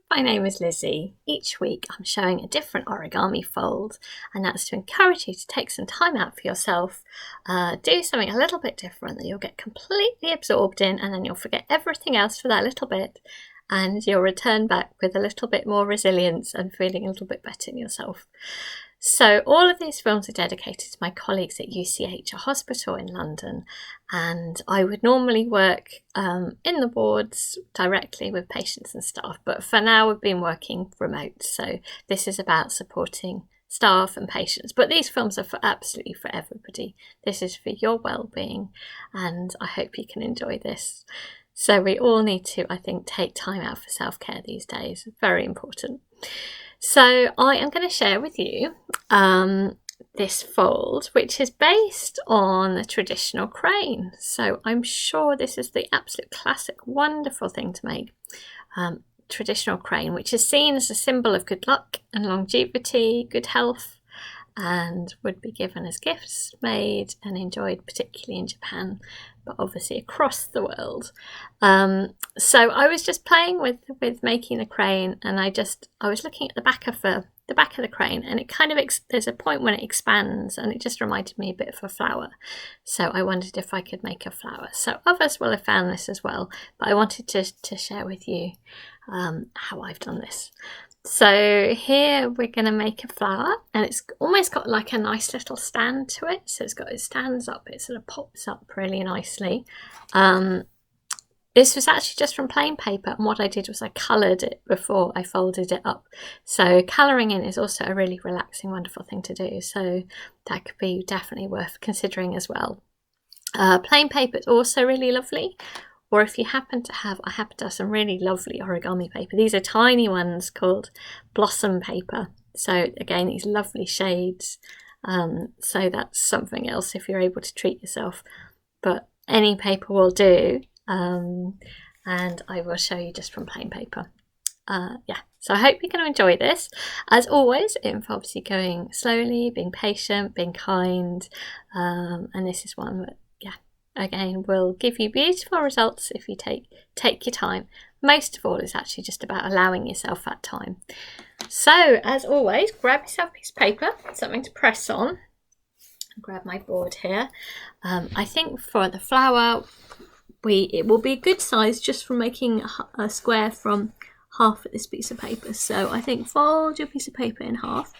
My name is Lizzie. Each week I'm showing a different origami fold, and that's to encourage you to take some time out for yourself, do something a little bit different that you'll get completely absorbed in, and then you'll forget everything else for that little bit, and you'll return back with a little bit more resilience and feeling a little bit better in yourself. So all of these films are dedicated to my colleagues at UCLH, a hospital in London, and I would normally work in the wards directly with patients and staff, but for now we've been working remote, so this is about supporting staff and patients. But these films are absolutely for everybody. This is for your well-being, and I hope you can enjoy this. So we all need to, I think, take time out for self-care these days. Very important. So I am going to share with you this fold, which is based on the traditional crane. So I'm sure this is the absolute classic, wonderful thing to make. Traditional crane, which is seen as a symbol of good luck and longevity, good health, and would be given as gifts, made and enjoyed particularly in Japan, but obviously across the world. So I was just playing with making the crane, and I was looking at the back of the crane, and it kind of there's a point when it expands, and it just reminded me a bit of a flower. So I wondered if I could make a flower. So others will have found this as well, but I wanted to share with you how I've done this. So here we're going to make a flower, and it's almost got like a nice little stand to it. So it stands up, it sort of pops up really nicely. This was actually just from plain paper, and what I did was I coloured it before I folded it up. So colouring in is also a really relaxing, wonderful thing to do. So that could be definitely worth considering as well. Plain paper is also really lovely. Or if you happen to have, I happen to have some really lovely origami paper. These are tiny ones called blossom paper. So again, these lovely shades. So that's something else if you're able to treat yourself. But any paper will do. And I will show you just from plain paper. So I hope you're going to enjoy this. As always, it involves you going slowly, being patient, being kind. And this is one that, again, will give you beautiful results if you take your time. Most of all, it's actually just about allowing yourself that time. So, as always, grab yourself a piece of paper, something to press on. I'll grab my board here. I think for the flower, it will be a good size just for making a square from half of this piece of paper. So I think fold your piece of paper in half.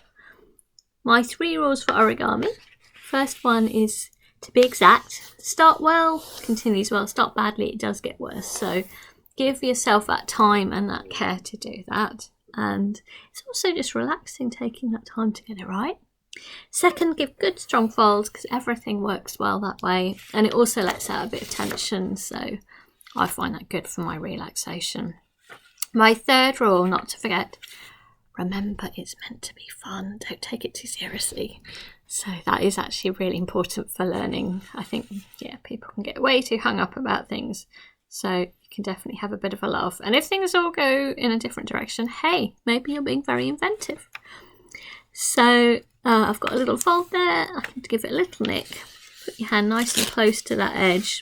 My 3 rules for origami. First one is to be exact. Start well, continues well. Start badly, it does get worse. So give yourself that time and that care to do that. And it's also just relaxing, taking that time to get it right. Second, give good strong folds, because everything works well that way. And it also lets out a bit of tension. So I find that good for my relaxation. My third rule, not to forget, remember it's meant to be fun. Don't take it too seriously. So that is actually really important for learning. I think, people can get way too hung up about things. So you can definitely have a bit of a laugh. And if things all go in a different direction, hey, maybe you're being very inventive. So I've got a little fold there. I can give it a little nick. Put your hand nice and close to that edge.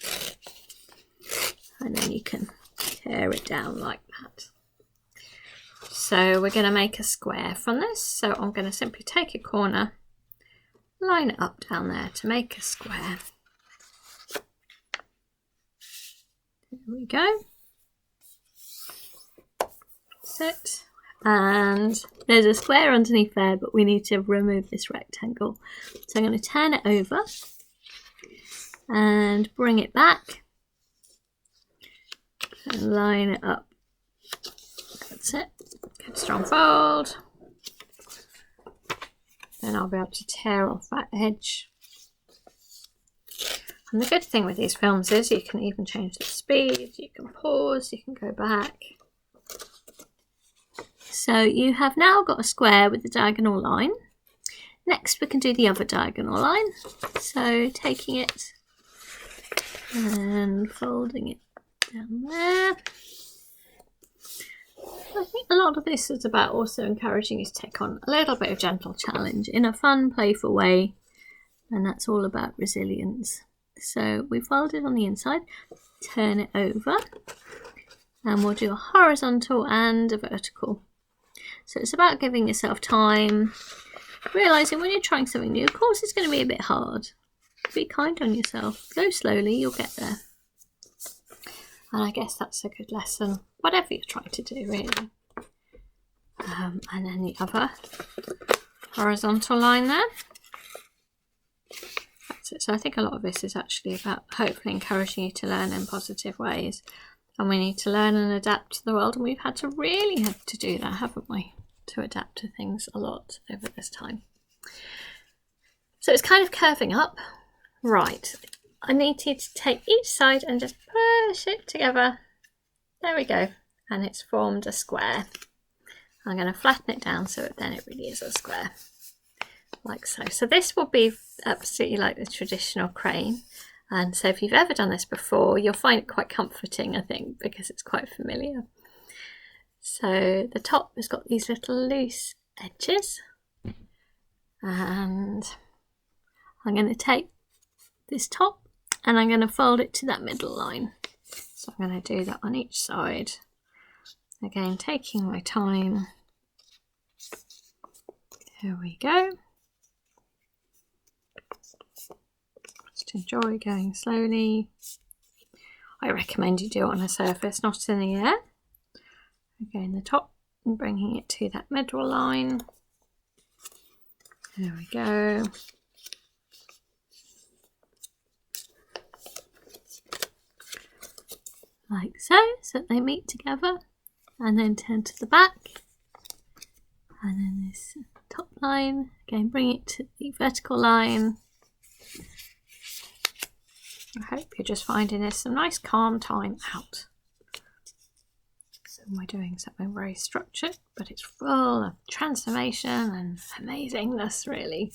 And then you can tear it down like that. So we're going to make a square from this. So I'm going to simply take a corner, line it up down there to make a square. There we go. That's it. And there's a square underneath there, but we need to remove this rectangle. So I'm going to turn it over and bring it back and line it up. That's it. Good strong fold. Then I'll be able to tear off that edge. And the good thing with these films is you can even change the speed, you can pause, you can go back. So you have now got a square with a diagonal line. Next we can do the other diagonal line. So taking it and folding it down there. I think a lot of this is about also encouraging you to take on a little bit of gentle challenge in a fun, playful way. And that's all about resilience. So we fold it on the inside, turn it over, and we'll do a horizontal and a vertical. So it's about giving yourself time, realising when you're trying something new, of course it's going to be a bit hard. Be kind on yourself, go slowly, you'll get there. And I guess that's a good lesson, whatever you're trying to do really. And then the other horizontal line there. That's it. So I think a lot of this is actually about hopefully encouraging you to learn in positive ways. And we need to learn and adapt to the world, and we've had to really have to do that, haven't we? To adapt to things a lot over this time. So it's kind of curving up. Right, I need you to take each side and just push it together. There we go. And it's formed a square. I'm going to flatten it down so that then it really is a square. Like so. So this will be absolutely like the traditional crane. And so if you've ever done this before, you'll find it quite comforting, I think, because it's quite familiar. So the top has got these little loose edges. And I'm going to take this top and I'm going to fold it to that middle line. So I'm going to do that on each side. Again, taking my time. Here we go. Just enjoy going slowly. I recommend you do it on a surface, not in the air. Again, the top and bringing it to that middle line. There we go. Like so, so that they meet together, and then turn to the back, and then this top line, again bring it to the vertical line. I hope you're just finding this some nice calm time out. So we're doing something very structured, but it's full of transformation and amazingness really.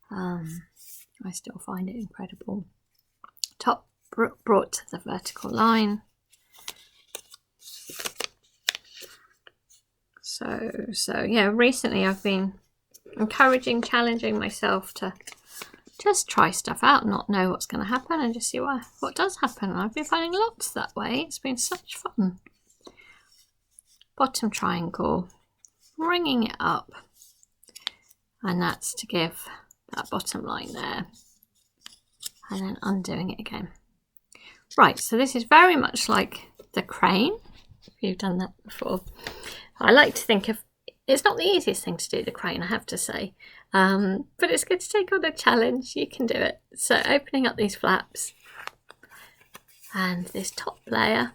I still find it incredible. Top brought to the vertical line. So yeah, recently I've been challenging myself to just try stuff out, not know what's going to happen, and just see what does happen. And I've been finding lots that way. It's been such fun. Bottom triangle, bringing it up, and that's to give that bottom line there, and then undoing it again. Right, so this is very much like the crane, if you've done that before. I like to think of, it's not the easiest thing to do, the crane, I have to say, but it's good to take on a challenge. You can do it. So opening up these flaps and this top layer,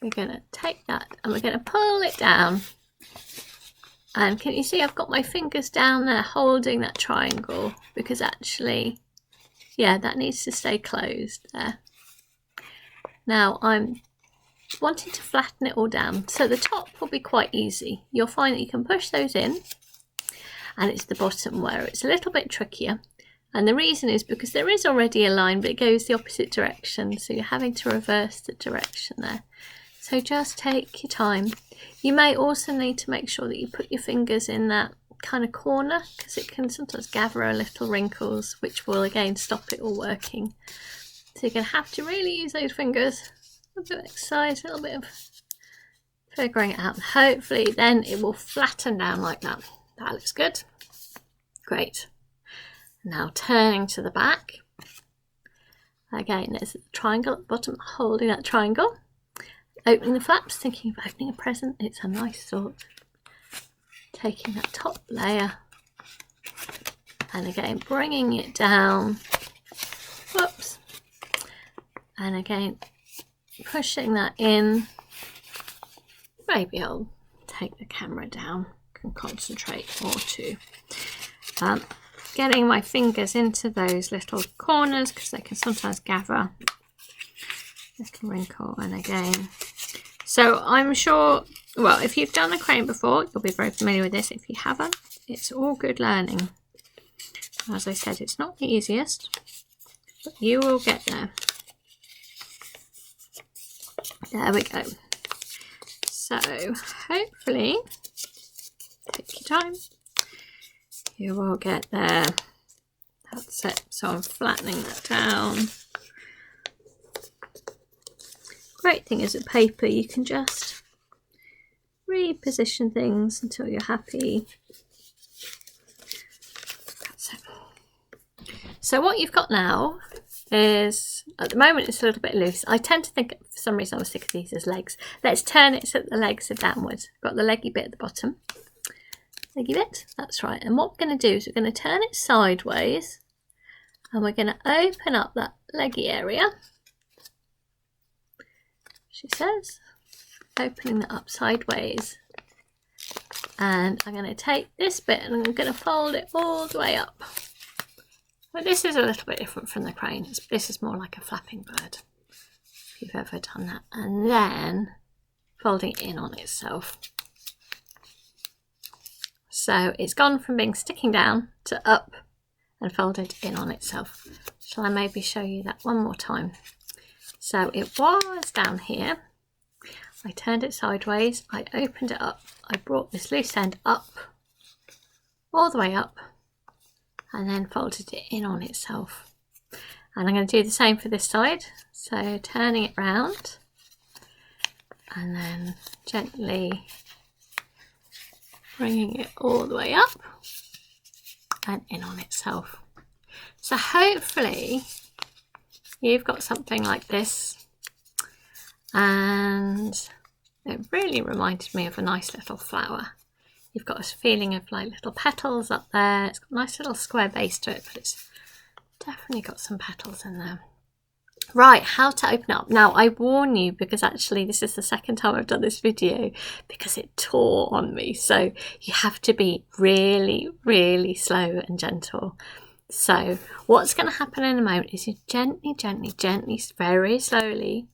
we're going to take that and we're going to pull it down. And can you see I've got my fingers down there holding that triangle, because actually, yeah, that needs to stay closed there. Now I'm wanting to flatten it all down, so the top will be quite easy. You'll find that you can push those in, and it's the bottom where it's a little bit trickier. And the reason is because there is already a line, but it goes the opposite direction, so you're having to reverse the direction there. So just take your time. You may also need to make sure that you put your fingers in that kind of corner, because it can sometimes gather a little wrinkles, which will again stop it all working. So you're going to have to really use those fingers. A bit of exercise, a little bit of figuring it out. Hopefully then it will flatten down like that. That looks good. Great. Now turning to the back. Again, there's a triangle at the bottom, holding that triangle. Opening the flaps, thinking of opening a present. It's a nice thought. Taking that top layer and again bringing it down. Whoops. And again pushing that in. Maybe I'll take the camera down, can concentrate more too. Getting my fingers into those little corners, because they can sometimes gather. Little wrinkle, and again. So I'm sure, well, if you've done the crane before, you'll be very familiar with this. If you haven't, it's all good learning. As I said, it's not the easiest, but you will get there. There we go. So hopefully, take your time, you will get there. That's it. So I'm flattening that down. Great thing is with paper, you can just reposition things until you're happy. That's it. So what you've got now is, at the moment it's a little bit loose. I tend to think for some reason I was sick of these as legs. Let's turn it so that the legs are downwards. Got the leggy bit at the bottom. Leggy bit, that's right. And what we're going to do is we're going to turn it sideways and we're going to open up that leggy area. She says, opening that up sideways. And I'm going to take this bit and I'm going to fold it all the way up. But this is a little bit different from the crane. This is more like a flapping bird, if you've ever done that. And then folding it in on itself. So it's gone from being sticking down to up and folded in on itself. Shall I maybe show you that one more time? So it was down here. I turned it sideways. I opened it up. I brought this loose end up, all the way up, and then folded it in on itself. And I'm going to do the same for this side. So turning it round and then gently bringing it all the way up and in on itself. So hopefully you've got something like this, and it really reminded me of a nice little flower. You've got a feeling of like little petals up there. It's got a nice little square base to it, but it's definitely got some petals in there. Right, how to open up. Now I warn you, because actually this is the second time I've done this video because it tore on me. So you have to be really, really slow and gentle. So what's going to happen in a moment is you gently, very slowly,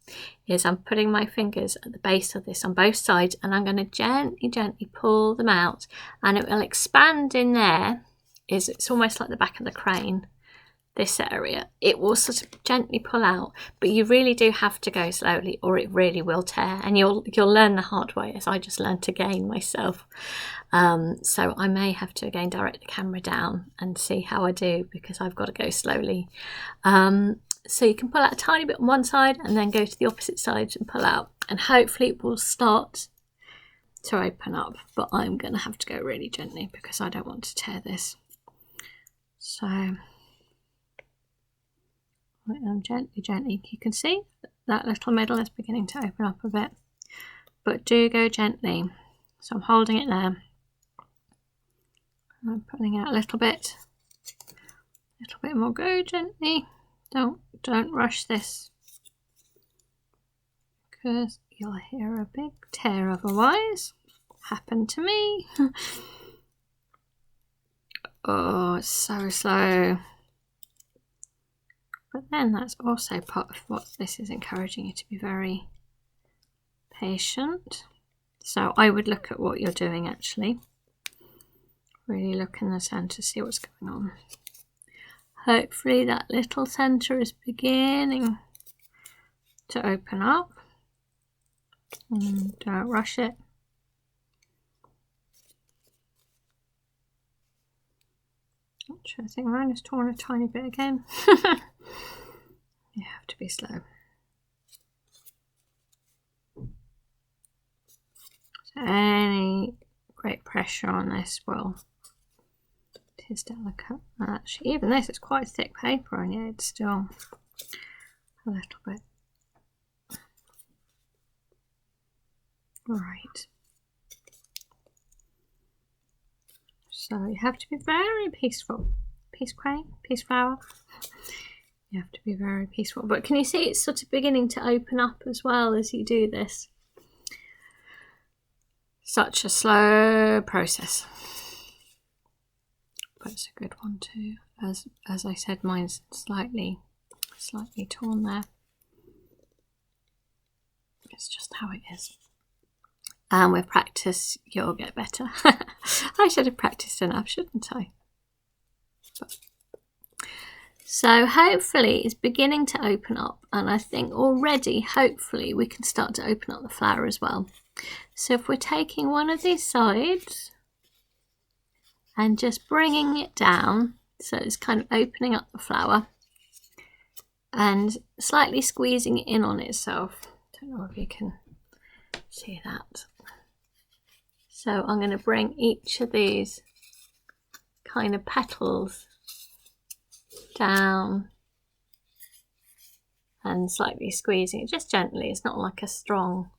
is I'm putting my fingers at the base of this on both sides, and I'm going to gently pull them out, and it will expand in there. It's almost like the back of the crane, this area. It will sort of gently pull out, but you really do have to go slowly or it really will tear, and you'll learn the hard way, as I just learned again myself. So I may have to again direct the camera down and see how I do, because I've got to go slowly. So you can pull out a tiny bit on one side and then go to the opposite side and pull out, and hopefully it will start to open up, but I'm going to have to go really gently because I don't want to tear this. So gently, you can see that little middle is beginning to open up a bit, but do go gently. So I'm holding it there. I'm pulling out a little bit more. Go gently. Don't rush this, because you'll hear a big tear otherwise. Happened to me. Oh, it's so slow. But then that's also part of what this is encouraging you to be very patient. So I would look at what you're doing actually. Really look in the centre, see what's going on. Hopefully that little centre is beginning to open up. And don't rush it. Actually, I think mine is torn a tiny bit again. You have to be slow. So any great pressure on this will, it is delicate. Actually, even this is quite thick paper, and yet it's still a little bit. Right. So you have to be very peaceful. Peace crane, peace flower. You have to be very peaceful. But can you see it's sort of beginning to open up as well as you do this? Such a slow process. But it's a good one too. As I said, mine's slightly torn there. It's just how it is. And with practice, you'll get better. I should have practiced enough, shouldn't I? But. So hopefully it's beginning to open up, and I think already, hopefully, we can start to open up the flower as well. So if we're taking one of these sides and just bringing it down, so it's kind of opening up the flower and slightly squeezing it in on itself Don't know if you can see that. So I'm going to bring each of these kind of petals down and slightly squeezing it, just gently. It's not like a strong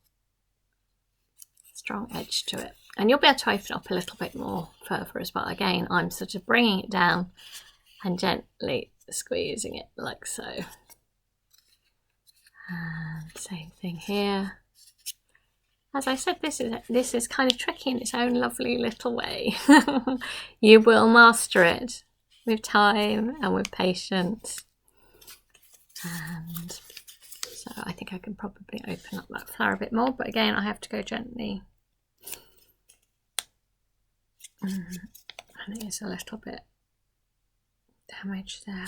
edge to it. And you'll be able to open up a little bit more further as well. Again, I'm sort of bringing it down and gently squeezing it like so. And same thing here. As I said, this is kind of tricky in its own lovely little way. You will master it with time and with patience. And so I think I can probably open up that flower a bit more, but again, I have to go gently. And it is a little bit damaged there.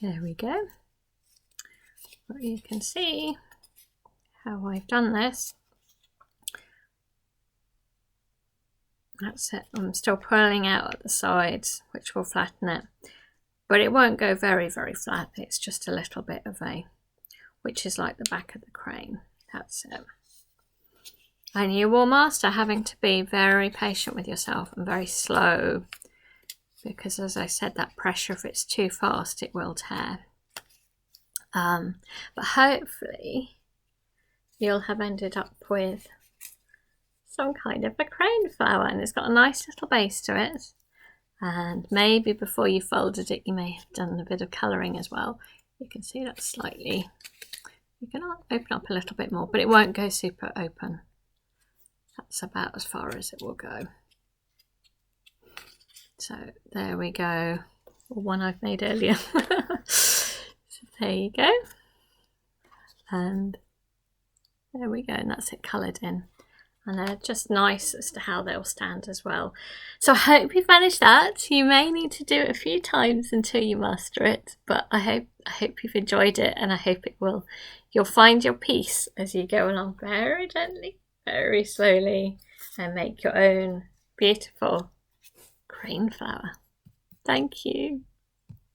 There we go. But you can see how I've done this. That's it. I'm still pulling out at the sides, which will flatten it. But it won't go very, very flat. It's just a little bit of a, which is like the back of the crane. That's it. And you will master having to be very patient with yourself and very slow. Because as I said, that pressure, if it's too fast, it will tear. But hopefully you'll have ended up with some kind of a crane flower, and it's got a nice little base to it. And maybe before you folded it, you may have done a bit of colouring as well. You can see that slightly. You can open up a little bit more, but it won't go super open. That's about as far as it will go. So there we go, or one I've made earlier. So there you go, and there we go, and that's it coloured in, and they're just nice as to how they'll stand as well. So I hope you've managed that. You may need to do it a few times until you master it, but I hope you've enjoyed it, and I hope you'll find your peace as you go along very gently, very slowly, and make your own beautiful crane flower. Thank you.